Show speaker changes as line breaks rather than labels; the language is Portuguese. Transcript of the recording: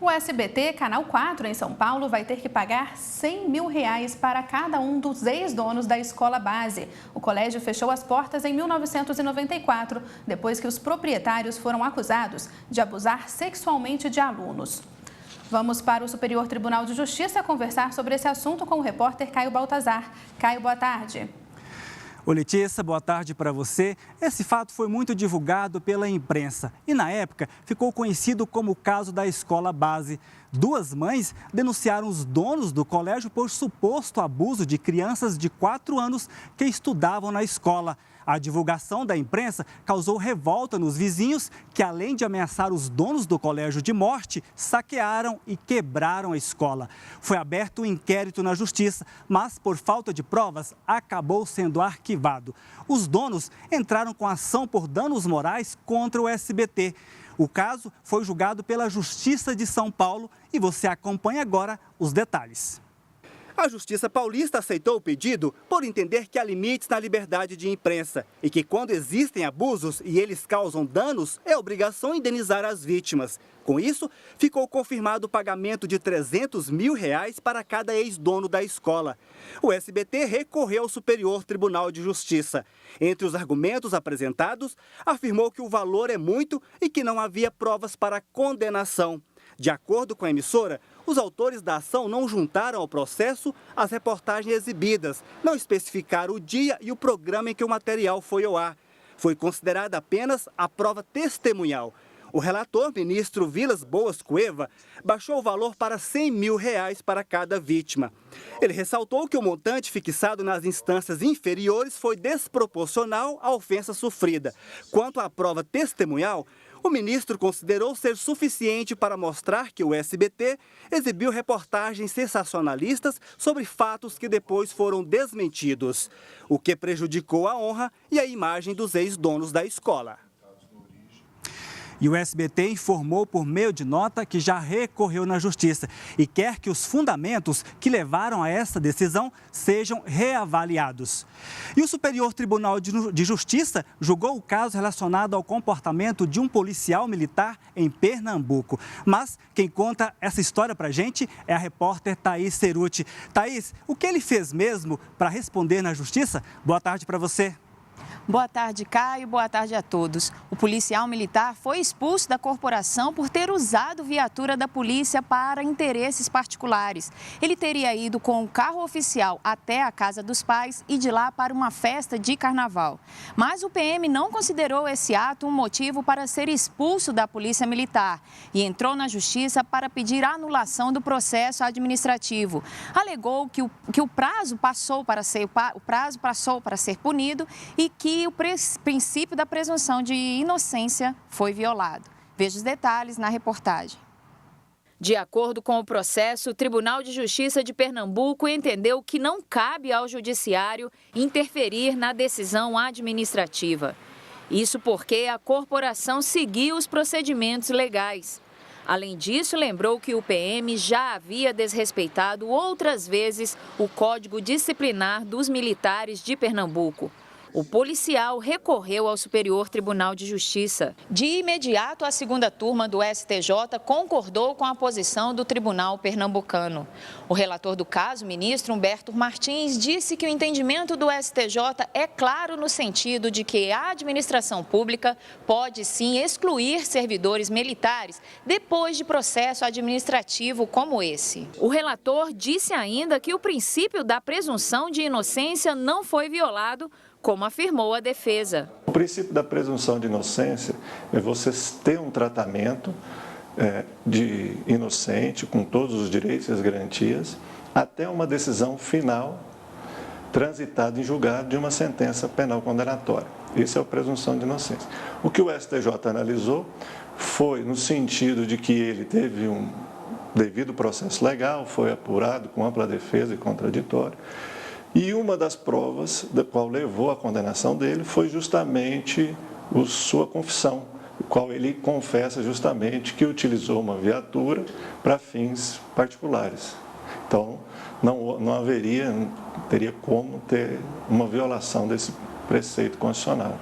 O SBT, Canal 4, em São Paulo, vai ter que pagar R$100 mil para cada um dos ex-donos da escola base. O colégio fechou as portas em 1994, depois que os proprietários foram acusados de abusar sexualmente de alunos. Vamos para o Superior Tribunal de Justiça conversar sobre esse assunto com o repórter Caio Baltazar. Caio, boa tarde.
Oi, Letícia, boa tarde para você. Esse fato foi muito divulgado pela imprensa e, na época, ficou conhecido como o caso da escola base. Duas mães denunciaram os donos do colégio por suposto abuso de crianças de 4 anos que estudavam na escola. A divulgação da imprensa causou revolta nos vizinhos que, além de ameaçar os donos do colégio de morte, saquearam e quebraram a escola. Foi aberto um inquérito na justiça, mas por falta de provas acabou sendo arquivado. Os donos entraram com ação por danos morais contra o SBT. O caso foi julgado pela Justiça de São Paulo e você acompanha agora os detalhes. A Justiça Paulista aceitou o pedido por entender que há limites na liberdade de imprensa e que quando existem abusos e eles causam danos, é obrigação indenizar as vítimas. Com isso, ficou confirmado o pagamento de R$300 mil para cada ex-dono da escola. O SBT recorreu ao Superior Tribunal de Justiça. Entre os argumentos apresentados, afirmou que o valor é muito e que não havia provas para condenação. De acordo com a emissora, os autores da ação não juntaram ao processo as reportagens exibidas, não especificaram o dia e o programa em que o material foi ao ar. Foi considerada apenas a prova testemunhal. O relator, ministro Vilas Boas Cueva, baixou o valor para R$100 mil para cada vítima. Ele ressaltou que o montante fixado nas instâncias inferiores foi desproporcional à ofensa sofrida. Quanto à prova testemunhal, o ministro considerou ser suficiente para mostrar que o SBT exibiu reportagens sensacionalistas sobre fatos que depois foram desmentidos, o que prejudicou a honra e a imagem dos ex-donos da escola. E o SBT informou por meio de nota que já recorreu na Justiça e quer que os fundamentos que levaram a essa decisão sejam reavaliados. E o Superior Tribunal de Justiça julgou o caso relacionado ao comportamento de um policial militar em Pernambuco. Mas quem conta essa história para a gente é a repórter Thaís Ceruti. Thaís, o que ele fez mesmo para responder na Justiça? Boa tarde para você.
Boa tarde, Caio. Boa tarde a todos. O policial militar foi expulso da corporação por ter usado viatura da polícia para interesses particulares. Ele teria ido com o carro oficial até a casa dos pais e de lá para uma festa de carnaval. Mas o PM não considerou esse ato um motivo para ser expulso da polícia militar e entrou na justiça para pedir a anulação do processo administrativo. Alegou que o prazo passou para ser punido e que o princípio da presunção de inocência foi violado. Veja os detalhes na reportagem. De acordo com o processo, o Tribunal de Justiça de Pernambuco entendeu que não cabe ao Judiciário interferir na decisão administrativa. Isso porque a corporação seguiu os procedimentos legais. Além disso, lembrou que o PM já havia desrespeitado outras vezes o Código Disciplinar dos Militares de Pernambuco. O policial recorreu ao Superior Tribunal de Justiça. De imediato, a segunda turma do STJ concordou com a posição do Tribunal Pernambucano. O relator do caso, ministro Humberto Martins, disse que o entendimento do STJ é claro no sentido de que a administração pública pode sim excluir servidores militares depois de processo administrativo como esse. O relator disse ainda que o princípio da presunção de inocência não foi violado, como afirmou a defesa.
O princípio da presunção de inocência é você ter um tratamento de inocente, com todos os direitos e as garantias, até uma decisão final transitada em julgado de uma sentença penal condenatória. Isso é a presunção de inocência. O que o STJ analisou foi no sentido de que ele teve um devido processo legal, foi apurado com ampla defesa e contraditório. E uma das provas da qual levou à condenação dele foi justamente sua confissão, o qual ele confessa justamente que utilizou uma viatura para fins particulares. Então, não teria como ter uma violação desse preceito constitucional.